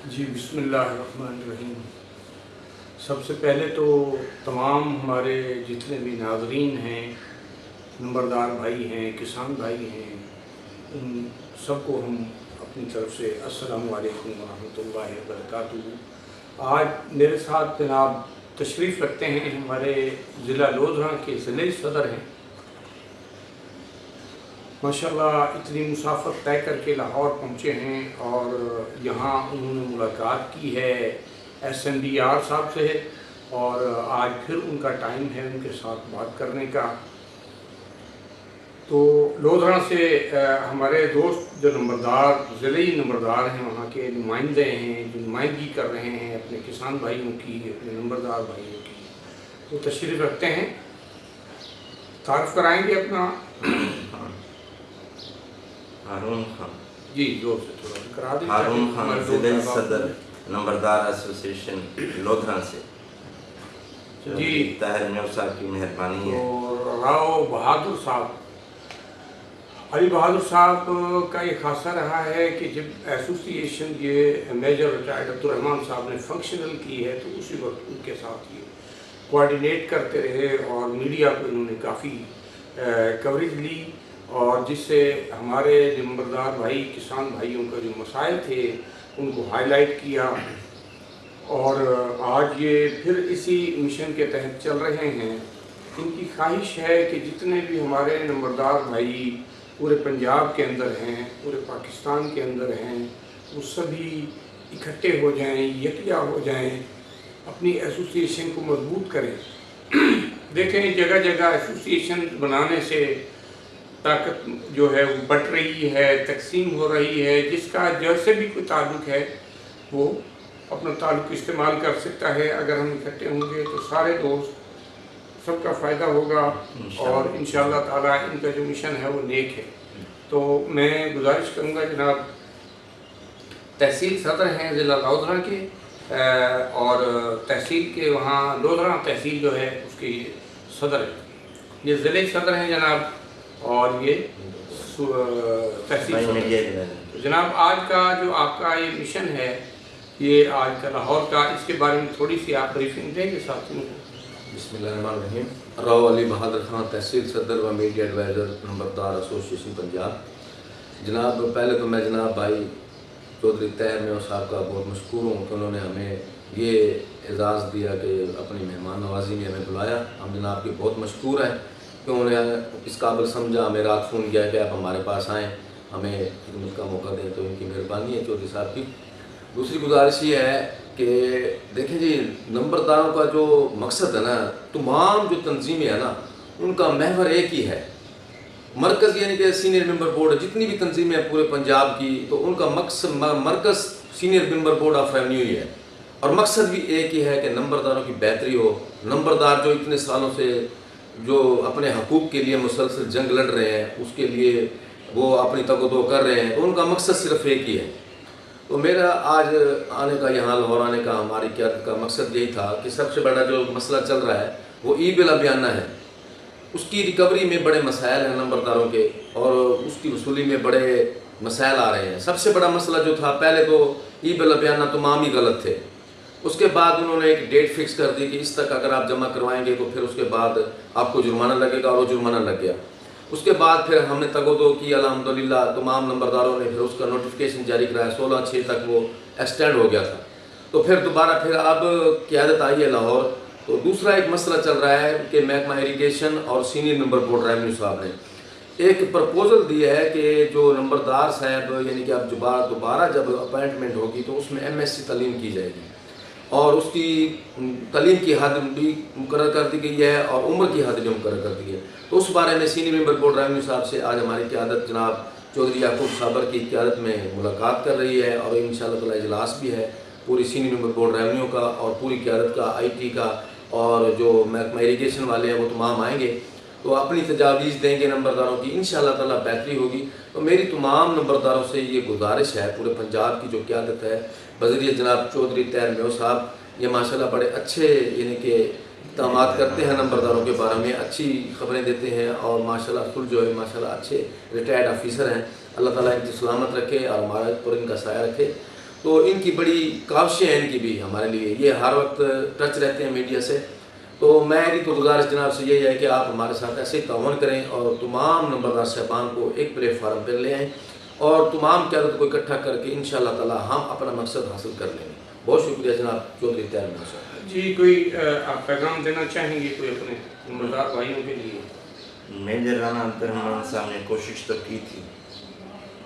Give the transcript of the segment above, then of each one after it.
جی बिस्मिल्लाहिर्रहमानिर्रहीम। सबसे पहले तो तमाम हमारे जितने भी नाज़रीन हैं, नंबरदार भाई हैं, किसान भाई हैं, उन सबको हम अपनी तरफ से अस्सलामु अलैकुम वरहमतुल्लाहि वबरकातुहू। आज मेरे साथ जनाब तशरीफ़ रखते हैं हमारे ज़िला लोधरा के ज़िले सदर हैं। माशाल्लाह इतनी मुसाफत तय करके लाहौर पहुँचे हैं और यहाँ उन्होंने मुलाकात की है SMDR साहब से, और आज फिर उनका टाइम है उनके साथ बात करने का। तो लोधरा से हमारे दोस्त जो नंबरदार ज़िले नंबरदार हैं, वहाँ के नुमाइंदे हैं जो नुमाइंदगी कर रहे हैं अपने किसान भाइयों की, अपने नंबरदार भाइयों की, तो तशरीफ़ रखते हैं। तारीफ़ कराएंगे अपना। हारून खान जी जोर से थोड़ा करा दें। हारून खान ज़िले सदर नंबरदार एसोसिएशन लोधरा से। जी ताहिर मेव साहब की मेहरबानी है। और राव बहादुर साहब, अली बहादुर साहब का ये खासा रहा है कि जब एसोसिएशन ये मेजर रिटायर्ड अब्दुर्रहमान साहब ने फंक्शनल की है तो उसी वक्त उनके साथ ये कोऑर्डिनेट करते रहे और मीडिया को इन्होंने काफ़ी कवरेज ली, और जिससे हमारे नंबरदार भाई किसान भाइयों का जो मसाइल थे उनको हाईलाइट किया। और आज ये फिर इसी मिशन के तहत चल रहे हैं। इनकी ख्वाहिश है कि जितने भी हमारे नंबरदार भाई पूरे पंजाब के अंदर हैं, पूरे पाकिस्तान के अंदर हैं, वो सभी इकट्ठे हो जाएं, यकजा हो जाएं, अपनी एसोसिएशन को मजबूत करें। देखें जगह जगह एसोसिएशन बनाने से ताकत जो है वो बट रही है, तकसीम हो रही है। जिसका जैसे भी कोई ताल्लुक़ है वो अपना ताल्लुक़ इस्तेमाल कर सकता है। अगर हम इकट्ठे होंगे तो सारे दोस्त सबका फ़ायदा होगा और इंशाअल्लाह ताला इनका जो मिशन है वो नेक है। तो मैं गुजारिश करूँगा जनाब, तहसील सदर हैं ज़िला लोधरा के, और तहसील के वहाँ लोधरा तहसील जो है उसके सदर है, ये ज़िले सदर हैं जनाब, और ये तहसील। जनाब आज का जो आपका ये मिशन है, ये आज का लाहौर का, इसके बारे में थोड़ी सी आप ब्रीफिंग देंगे साथियों को। बिस्मिल्लाहिर्रहमानिर्रहीम। राव अली बहादुर खान, तहसील सदर व मीडिया एडवाइज़र नंबरदार एसोसिएशन पंजाब। जनाब पहले तो मैं जनाब भाई चौधरी ताहिर मेव साहब का बहुत मशकूर हूँ कि उन्होंने हमें ये एजाज़ दिया कि अपनी मेहमान नवाजी में हमें बुलाया। हम जनाब के बहुत मशकूर हैं कि उन्होंने इस काबिल समझा, हमें रात फ़ोन किया कि आप हमारे पास आएँ, हमें खिदमत का मौका दें, तो इनकी मेहरबानी है चौधरी साहब की। दूसरी गुजारिश ये है कि देखें जी, नंबरदारों का जो मकसद है ना, तमाम जो तंजीमें हैं ना, उनका महवर एक ही है। मरकज़ यानी कि सीनियर मेंबर बोर्ड, जितनी भी तंजीमें हैं पूरे पंजाब की, तो उनका मरकज़ senior member board of revenue ही है, और मकसद भी एक ही है कि नंबरदारों की बेहतरी हो। नंबरदार जो इतने सालों से जो अपने हकूक़ के लिए मुसलसल जंग लड़ रहे हैं, उसके लिए वो अपनी तगदो कर रहे हैं, तो उनका मकसद सिर्फ एक ही है। तो मेरा आज आने का, यहाँ लाहौर आने का, हमारी क़यादत का मकसद यही था कि सबसे बड़ा जो मसला चल रहा है वो ई-बिल अभियाना है। उसकी रिकवरी में बड़े मसाइल हैं नंबरदारों के, और उसकी वसूली में बड़े मसाइल आ रहे हैं। सबसे बड़ा मसला जो था, पहले तो ई-बिल अभियाना तमाम ही गलत थे। उसके बाद उन्होंने एक डेट फिक्स कर दी कि इस तक अगर आप जमा करवाएंगे तो फिर उसके बाद आपको जुर्माना लगेगा, और वो जुर्माना लग गया। उसके बाद फिर हमने तगोदो की, अल्हम्दुलिल्लाह तमाम नंबरदारों ने फिर उसका नोटिफिकेशन जारी कराया, 16/6 तक वो एक्सटेंड हो गया था। तो फिर दोबारा फिर अब क़यादत आई है लाहौर, तो दूसरा एक मसला चल रहा है कि महकमा इरीगेशन और सीनियर मेंबर बोर्ड रेवेन्यू साहब ने एक प्रपोज़ल दिया है कि जो नंबरदार साहब यानी कि अब दोबारा जब अपॉइंटमेंट होगी तो उसमें MSc तालीम की जाएगी, और उसकी तालीम की हद भी मुकर्रर कर दी गई है और उम्र की हद भी मुकर्रर कर दी है। तो उस बारे में सीनियर मेंबर बोर्ड रेवेन्यू साहब से आज हमारी क़यादत जनाब चौधरी याकूब साबर की क़यादत में मुलाकात कर रही है, और इंशाअल्लाह ताला इजलास भी है पूरी सीनियर मेंबर बोर्ड रेवेन्यू का और पूरी क़यादत का, IT का, और जो महकमा इरीगेशन वाले हैं वो तमाम आएंगे, तो अपनी तजावीज़ देंगे नंबरदारों की, इंशाअल्लाह ताला बेहतरी होगी। तो मेरी तमाम नंबरदारों से ये गुजारिश है, पूरे पंजाब की जो क़यादत है बज़रिए जनाब चौधरी ताहिर मेव साहब, ये माशाल्लाह बड़े अच्छे यानी कि इक़दामात करते हैं नंबरदारों के बारे में, अच्छी खबरें देते हैं, और माशाल्लाह कुल जो है माशाल्लाह अच्छे रिटायर्ड ऑफिसर हैं। अल्लाह ताला इनकी सलामत रखे और हमारे पर इनका साया रखे। تو ان کی بڑی کاوشیں ہیں ان کی بھی ہمارے لیے، یہ ہر وقت ٹچ رہتے ہیں میڈیا سے. تو میری تو گزارش جناب سے یہی ہے کہ آپ ہمارے ساتھ ایسے ہی تعاون کریں اور تمام نمبردار صاحبان کو ایک پلیٹ فارم پر لے آئیں اور تمام قیادت کو اکٹھا کر کے انشاءاللہ تعالی ہم اپنا مقصد حاصل کر لیں گے. بہت شکریہ جناب چودھری طاہر میاں صاحب. جی کوئی آپ پیغام دینا چاہیں گے کوئی اپنے نمبردار بھائیوں کے لیے؟ میجر رانا عبد الرحمان صاحب نے کوشش تو کی تھی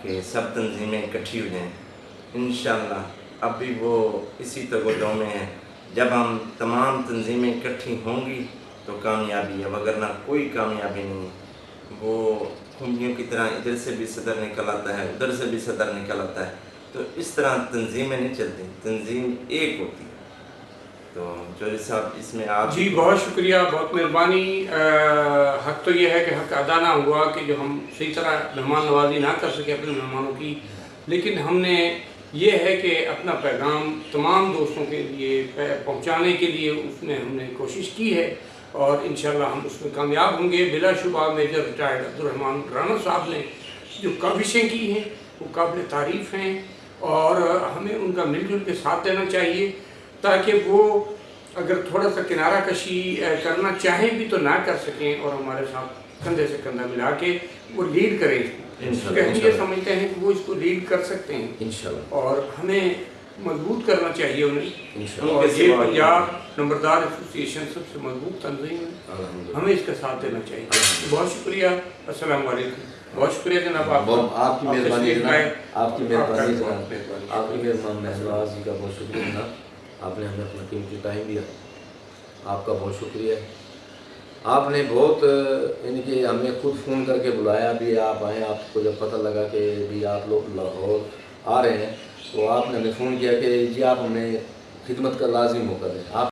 کہ سب تنظیمیں اکٹھی ہو جائیں. انشاءاللہ اب بھی وہ اسی تگودو میں ہیں. جب ہم تمام تنظیمیں اکٹھی ہوں گی تو کامیابی ہے، وگرنہ کوئی کامیابی نہیں. وہ خنجیوں کی طرح ادھر سے بھی صدر نکل آتا ہے، ادھر سے بھی صدر نکل آتا ہے، تو اس طرح تنظیمیں نہیں چلتی، تنظیم ایک ہوتی ہے. تو چودھری صاحب اس میں آپ جی بہت شکریہ، بہت مہربانی. حق تو یہ ہے کہ حق ادا نہ ہوا کہ جو ہم صحیح طرح مہمان نوازی نہ کر سکے اپنے مہمانوں کی، لیکن ہم نے یہ ہے کہ اپنا پیغام تمام دوستوں کے لیے پہنچانے کے لیے اس میں ہم نے کوشش کی ہے اور انشاءاللہ ہم اس میں کامیاب ہوں گے. بلا شبہ میجر ریٹائرڈ عبد الرحمان رانا صاحب نے جو کاوشیں کی ہیں وہ قابل تعریف ہیں اور ہمیں ان کا مل جل کے ساتھ دینا چاہیے تاکہ وہ اگر تھوڑا سا کنارہ کشی کرنا چاہیں بھی تو نہ کر سکیں اور ہمارے ساتھ کندھے سے کندھا ملا کے وہ لیڈ کریں. کیونکہ ہم یہ سمجھتے ہیں کہ وہ اس کو لیڈ کر سکتے ہیں انشاءاللہ اور ہمیں مضبوط کرنا چاہیے انہیں. انشاءاللہ. اور یہ پنجاب نمبردار ایسوسی ایشن سب سے مضبوط تنظیم ہے، الحمدللہ. ہمیں اس کا ساتھ دینا چاہیے. بہت شکریہ. السلام علیکم. بہت شکریہ جناب آپ آپ کی مہربانی جناب، آپ کی مہربانی جناب، مہربانی. آپ کی مہربانی نواز جی کا بہت شکریہ جناب. آپ نے ہمیں اپنا قیمتی ٹائم دیا، آپ کا بہت شکریہ. آپ نے بہت یعنی کہ ہمیں خود فون کر کے بلایا بھی آپ آئیں. آپ کو جب پتہ لگا کہ بھی آپ لوگ لاہور آ رہے ہیں تو آپ نے ہمیں فون کیا کہ جی آپ ہمیں خدمت کا لازمی موقع دیں. آپ